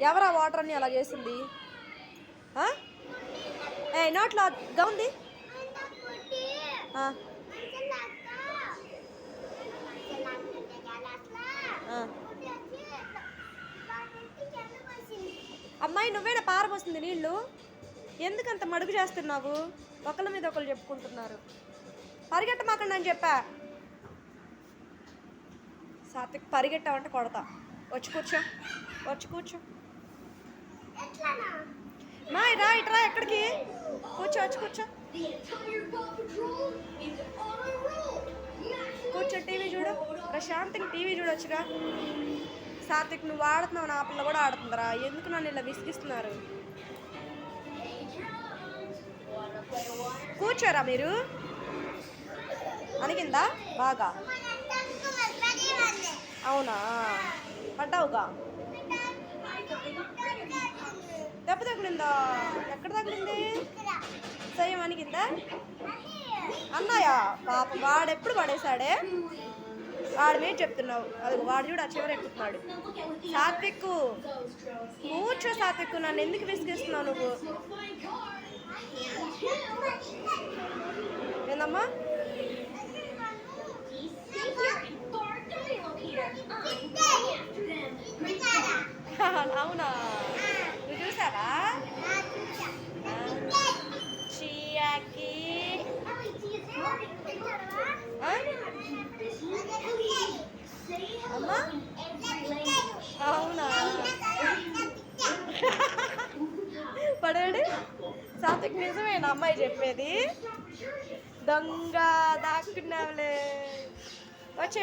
ఎవరా వాటర్ అన్ని అలా చేసింది? ఏ నోట్లో గౌంది. అమ్మాయి నువ్వేనా పారబోస్తుంది నీళ్ళు? ఎందుకంత మడుగు చేస్తున్నావు? ఒకళ్ళ మీద ఒకళ్ళు చెప్పుకుంటున్నారు. పరిగెట్టమాకండి అని చెప్పా. సాత్విక్ పరిగెట్టావంటే కొడతా. వచ్చి కూర్చో, వచ్చి కూర్చో. మా రా ఇట్రా. ఎక్కడికి? కూర్చో, వచ్చి కూర్చో. కూర్చో, టీవీ చూడు. ప్రశాంతంగా టీవీ చూడొచ్చుగా. సాత్విక్ నువ్వు ఆడుతున్నావు, నా పిల్ల కూడా ఆడుతుందిరా. ఎందుకు నన్ను ఇలా విసిగిస్తున్నారు? కూర్చోరా మీరు. అనిగిందా బాగా? అవునా? పడ్డావుగా. దెబ్బ తగిలిందా? ఎక్కడ తగిలింది? సయం అనిగిందా? అన్నాయా? పాపం వాడెప్పుడు పడేశాడే. వాడి మీద చెప్తున్నావు. అది వాడు చూడు, ఆ చివరి ఎక్కుతున్నాడు. సాత్విక్ కూర్చో. సాత్విక్ నన్ను ఎందుకు విసిగిస్తున్నావు నువ్వు? ఏందమ్మా? అవునా? నువ్వు చూసావా? చియాకి అమ్మా? అవునా? పడాడు. సాత్విక్ నిజమేనా అమ్మాయి చెప్పేది? దొంగ దాక్కున్నావులే. వచ్చే